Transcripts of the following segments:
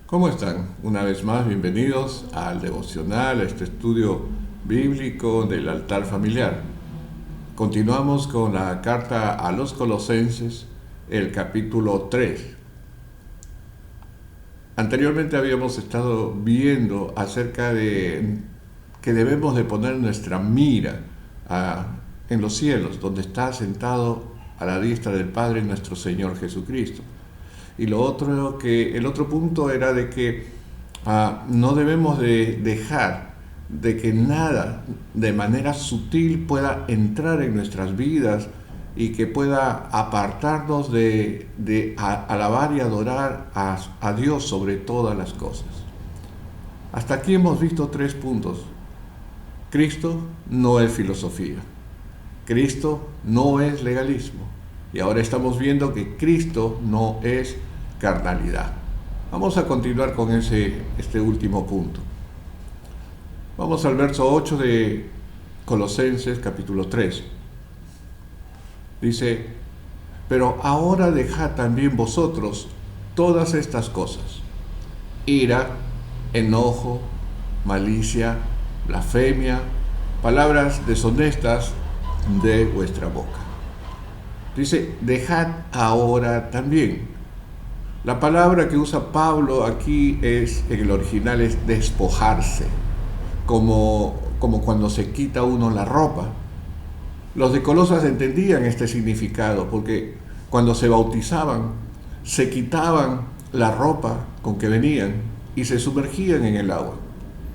¿Cómo están? Una vez más, bienvenidos al devocional, a este estudio bíblico del altar familiar. Continuamos con la carta a los Colosenses, el capítulo 3. Anteriormente habíamos estado viendo acerca de que debemos de poner nuestra mira en los cielos, donde está sentado a la diestra del Padre nuestro Señor Jesucristo. Y el otro punto era de que no debemos de dejar de que nada de manera sutil pueda entrar en nuestras vidas y que pueda apartarnos de alabar y adorar a Dios sobre todas las cosas. Hasta aquí hemos visto 3 puntos. Cristo no es filosofía. Cristo no es legalismo. Y ahora estamos viendo que Cristo no es carnalidad. Vamos a continuar con este último punto. Vamos al verso 8 de Colosenses capítulo 3. Dice: pero ahora dejad también vosotros todas estas cosas: ira, enojo, malicia, blasfemia, palabras deshonestas de vuestra boca. Dice, dejad ahora también. La palabra que usa Pablo aquí en el original es despojarse, como cuando se quita uno la ropa. Los de Colosas entendían este significado, porque cuando se bautizaban, se quitaban la ropa con que venían y se sumergían en el agua.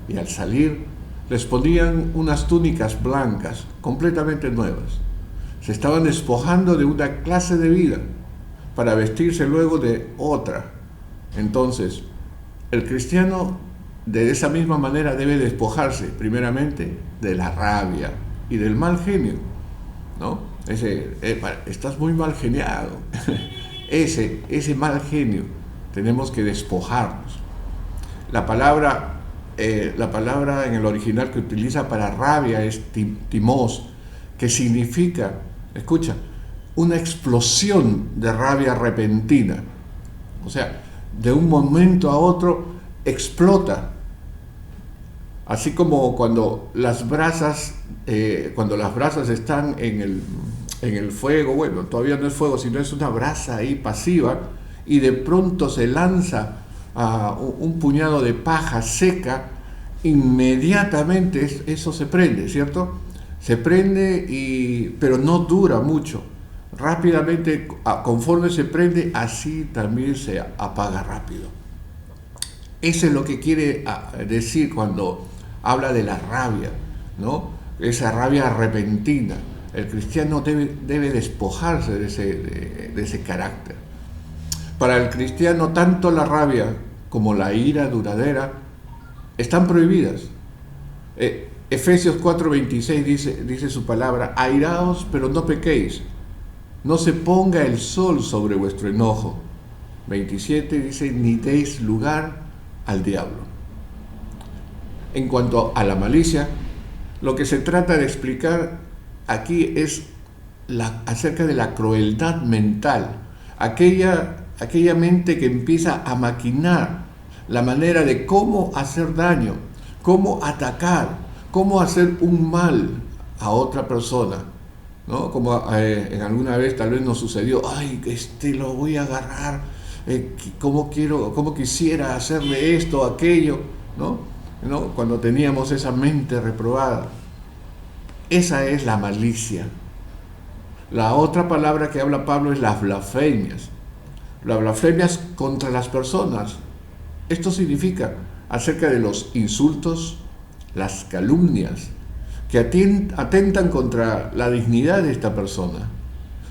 Y al salir, les ponían unas túnicas blancas, completamente nuevas. Se estaban despojando de una clase de vida para vestirse luego de otra. Entonces, el cristiano de esa misma manera debe despojarse primeramente de la rabia y del mal genio, ¿no? Estás muy mal geniado. ese mal genio tenemos que despojarnos. La palabra en el original que utiliza para rabia es timós, que significa, escucha, una explosión de rabia repentina. O sea, de un momento a otro explota. Así como cuando las brasas están en el fuego, bueno, todavía no es fuego, sino es una brasa ahí pasiva, y de pronto se lanza un puñado de paja seca, inmediatamente eso se prende, ¿cierto? Se prende, pero no dura mucho. Rápidamente, conforme se prende, así también se apaga rápido. Eso es lo que quiere decir cuando habla de la rabia, ¿no? Esa rabia repentina. El cristiano debe despojarse de ese carácter. Para el cristiano, tanto la rabia como la ira duradera están prohibidas. Efesios 4:26 dice su palabra: airaos, pero no pequéis. No se ponga el sol sobre vuestro enojo. 27 dice: ni deis lugar al diablo. En cuanto a la malicia, lo que se trata de explicar aquí es acerca de la crueldad mental, aquella mente que empieza a maquinar la manera de cómo hacer daño, cómo atacar, cómo hacer un mal a otra persona, ¿no? Como en alguna vez tal vez nos sucedió: ay, lo voy a agarrar, cómo quisiera hacerle esto, aquello, ¿no? Cuando teníamos esa mente reprobada. Esa es la malicia. La otra palabra que habla Pablo es las blasfemias. Las blasfemias contra las personas. Esto significa acerca de los insultos, las calumnias, que atentan contra la dignidad de esta persona,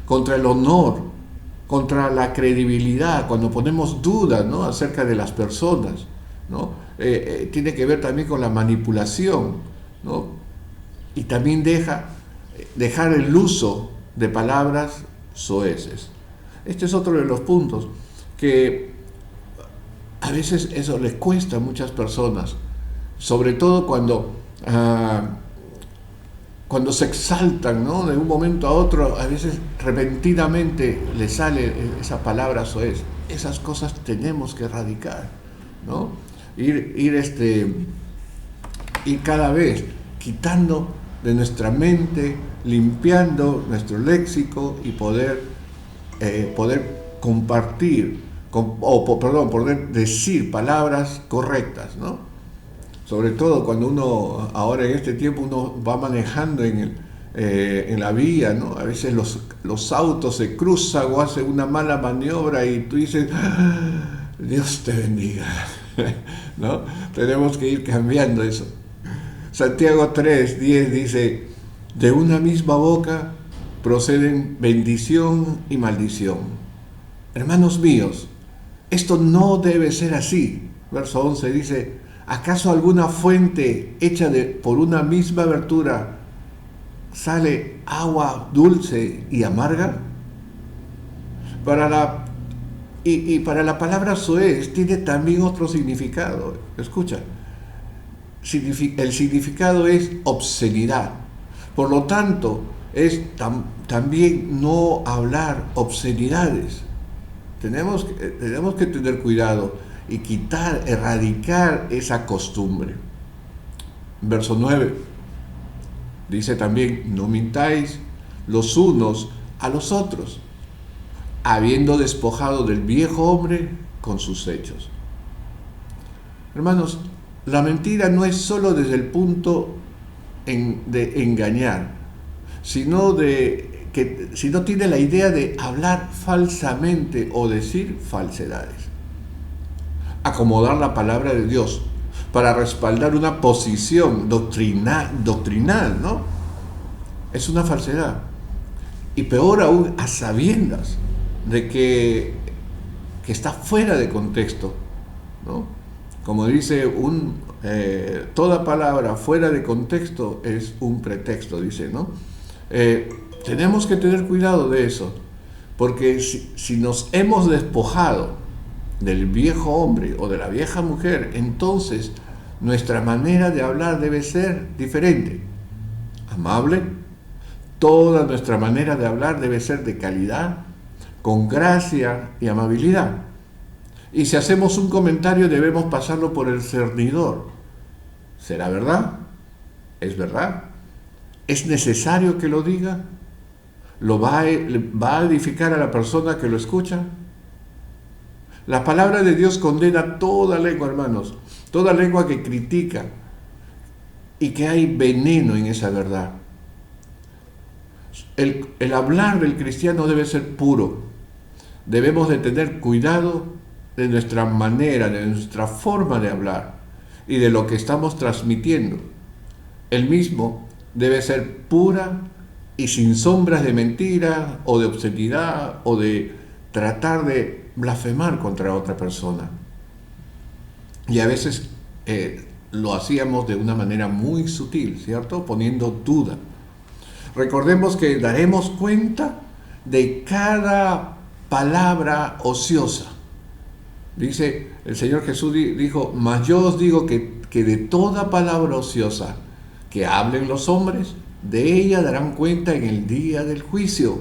contra el honor, contra la credibilidad, cuando ponemos dudas, ¿no?, acerca de las personas, ¿no? Tiene que ver también con la manipulación, ¿no? Y también dejar el uso de palabras soeces. Este es otro de los puntos que a veces eso les cuesta a muchas personas, sobre todo cuando se exaltan, ¿no? De un momento a otro, a veces repentinamente les sale esa palabra soez. Esas cosas tenemos que erradicar. ¿no? Ir cada vez quitando de nuestra mente, limpiando nuestro léxico y poder compartir, poder decir palabras correctas, ¿no? Sobre todo cuando uno, ahora en este tiempo, uno va manejando en la vía, ¿no? A veces los autos se cruzan o hacen una mala maniobra y tú dices, "Ah, Dios te bendiga", ¿no? Tenemos que ir cambiando eso. Santiago 3:10 dice, de una misma boca proceden bendición y maldición. Hermanos míos, esto no debe ser así. Verso 11 dice, ¿acaso alguna fuente hecha por una misma abertura sale agua dulce y amarga? Para la palabra soez tiene también otro significado. Escucha, el significado es obscenidad. Por lo tanto, es también no hablar obscenidades. Tenemos que tener cuidado y erradicar esa costumbre. Verso 9 dice también, no mintáis los unos a los otros, habiendo despojado del viejo hombre con sus hechos. Hermanos, la mentira no es solo desde el punto de engañar, sino tiene la idea de hablar falsamente o decir falsedades. Acomodar la palabra de Dios para respaldar una posición doctrinal, ¿no? Es una falsedad. Y peor aún, a sabiendas de que está fuera de contexto, ¿no? Como dice toda palabra fuera de contexto es un pretexto, dice, ¿no? Tenemos que tener cuidado de eso, porque si nos hemos despojado del viejo hombre o de la vieja mujer, entonces nuestra manera de hablar debe ser diferente, amable. Toda nuestra manera de hablar debe ser de calidad, con gracia y amabilidad. Y si hacemos un comentario debemos pasarlo por el cernidor. ¿Será verdad? ¿Es verdad? ¿Es necesario que lo diga? ¿Va a edificar a la persona que lo escucha? La palabra de Dios condena toda lengua, hermanos, toda lengua que critica y que hay veneno en esa verdad. El hablar del cristiano debe ser puro. Debemos de tener cuidado de nuestra manera, de nuestra forma de hablar y de lo que estamos transmitiendo. El mismo debe ser pura y sin sombras de mentira o de obscenidad o de tratar de blasfemar contra otra persona. Y a veces lo hacíamos de una manera muy sutil, ¿cierto? Poniendo duda. Recordemos que daremos cuenta de cada palabra ociosa. Dice el Señor Jesús, dijo, mas yo os digo que de toda palabra ociosa que hablen los hombres, de ella darán cuenta en el día del juicio,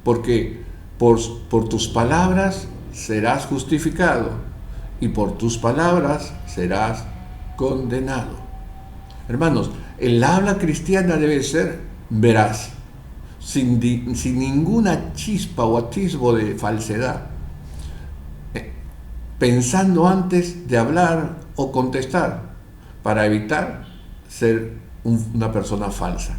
porque por tus palabras serás justificado y por tus palabras serás condenado. Hermanos, el habla cristiana debe ser veraz, sin ninguna chispa o atisbo de falsedad, pensando antes de hablar o contestar, para evitar ser una persona falsa.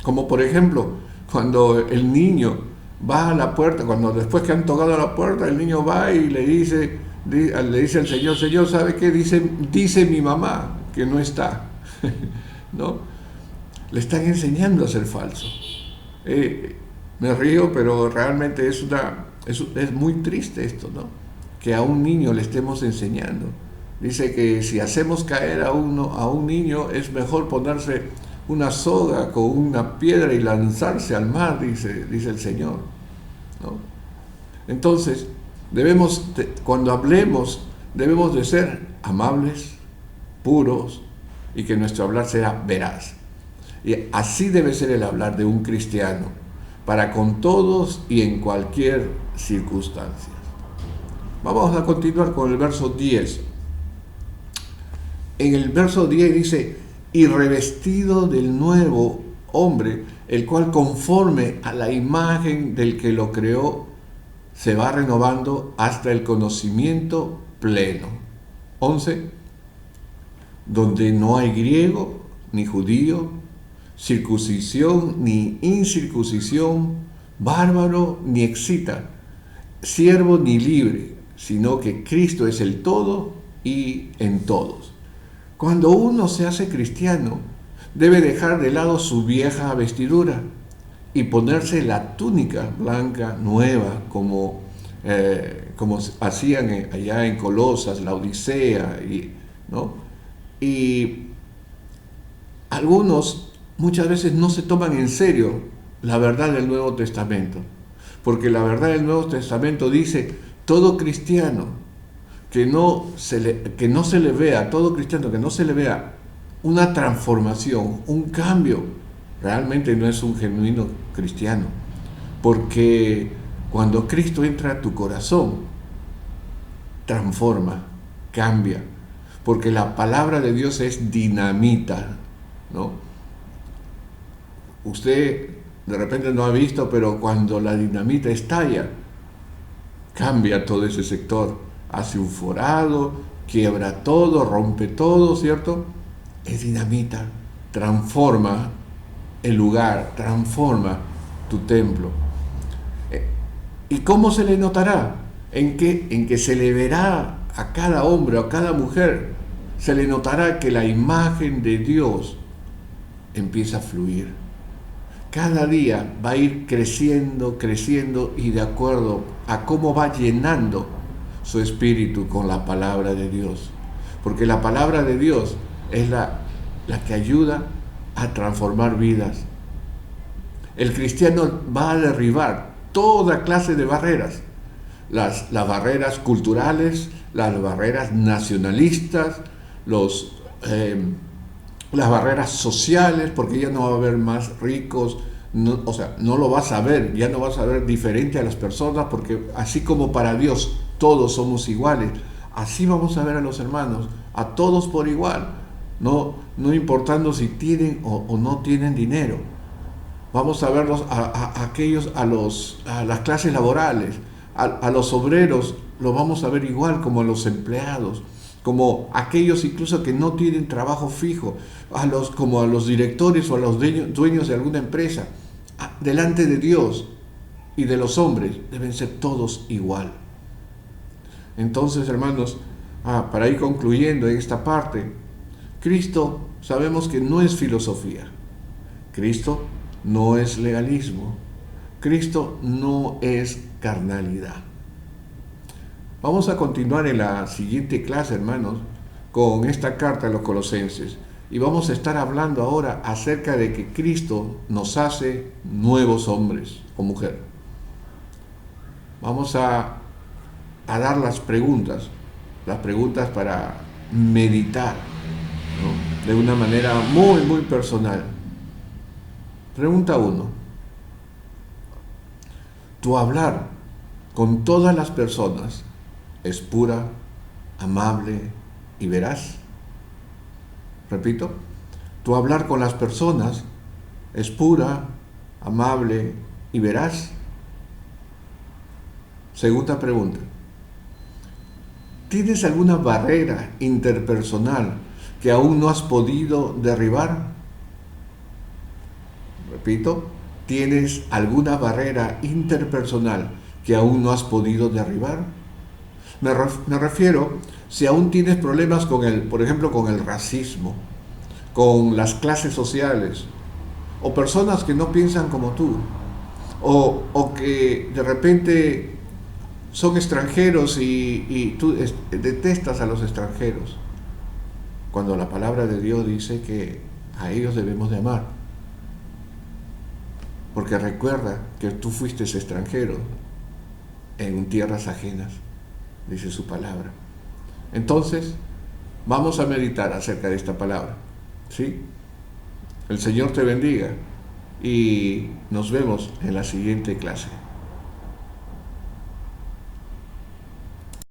Como por ejemplo, cuando el niño va a la puerta, después que han tocado a la puerta, el niño va y le dice al Señor, Señor, ¿sabe qué? Dice mi mamá que no está, ¿no? Le están enseñando a ser falso. Me río, pero realmente es muy triste esto, ¿no? Que a un niño le estemos enseñando. Dice que si hacemos caer a un niño es mejor ponerse una soga con una piedra y lanzarse al mar, dice el Señor, ¿no? Entonces, cuando hablemos, debemos de ser amables, puros, y que nuestro hablar sea veraz. Y así debe ser el hablar de un cristiano, para con todos y en cualquier circunstancia. Vamos a continuar con el verso 10. En el verso 10 dice, y revestido del nuevo hombre, el cual conforme a la imagen del que lo creó, se va renovando hasta el conocimiento pleno. 11. Donde no hay griego ni judío, circuncisión ni incircuncisión, bárbaro ni excita, siervo ni libre, sino que Cristo es el todo y en todos. Cuando uno se hace cristiano, debe dejar de lado su vieja vestidura y ponerse la túnica blanca nueva, como hacían allá en Colosas, la Odisea, ¿no? Y algunos muchas veces no se toman en serio la verdad del Nuevo Testamento, porque la verdad del Nuevo Testamento dice, todo cristiano que no se le vea, todo cristiano que no se le vea una transformación, un cambio, realmente no es un genuino cristiano, porque cuando Cristo entra a tu corazón, transforma, cambia, porque la palabra de Dios es dinamita, ¿no? Usted de repente no ha visto, pero cuando la dinamita estalla, cambia todo ese sector, hace un forado, quiebra todo, rompe todo, ¿cierto? Es dinamita, transforma el lugar, transforma tu templo. ¿Y cómo se le notará? En que se le verá a cada hombre o a cada mujer, se le notará que la imagen de Dios empieza a fluir. Cada día va a ir creciendo, creciendo, y de acuerdo a cómo va llenando su espíritu con la palabra de Dios. Porque la palabra de Dios es la que ayuda a transformar vidas. El cristiano va a derribar toda clase de barreras. Las barreras culturales, las barreras nacionalistas, las barreras sociales, porque ya no va a haber más ricos, no lo vas a ver, ya no vas a ver diferente a las personas, porque así como para Dios todos somos iguales, así vamos a ver a los hermanos, a todos por igual, no importando si tienen o no tienen dinero. Vamos a verlos a aquellos, a las clases laborales, a los obreros, los vamos a ver igual como a los empleados, como aquellos incluso que no tienen trabajo fijo, como a los directores o a los dueños de alguna empresa. Delante de Dios y de los hombres deben ser todos igual. Entonces, hermanos, para ir concluyendo en esta parte, Cristo sabemos que no es filosofía, Cristo no es legalismo, Cristo no es carnalidad. Vamos a continuar en la siguiente clase, hermanos, con esta carta a los Colosenses, y vamos a estar hablando ahora acerca de que Cristo nos hace nuevos hombres o mujeres. Vamos a dar las preguntas para meditar, ¿no? De una manera muy, muy personal. Pregunta 1. ¿Tu hablar con todas las personas es pura, amable y veraz? Repito, ¿tu hablar con las personas es pura, amable y veraz? Segunda pregunta. ¿Tienes alguna barrera interpersonal que aún no has podido derribar? Repito, ¿tienes alguna barrera interpersonal que aún no has podido derribar? Me refiero si aún tienes problemas por ejemplo, con el racismo, con las clases sociales, o personas que no piensan como tú, o que de repente son extranjeros y tú detestas a los extranjeros, cuando la palabra de Dios dice que a ellos debemos de amar. Porque recuerda que tú fuiste extranjero en tierras ajenas, dice su palabra. Entonces, vamos a meditar acerca de esta palabra, ¿sí? El Señor te bendiga y nos vemos en la siguiente clase.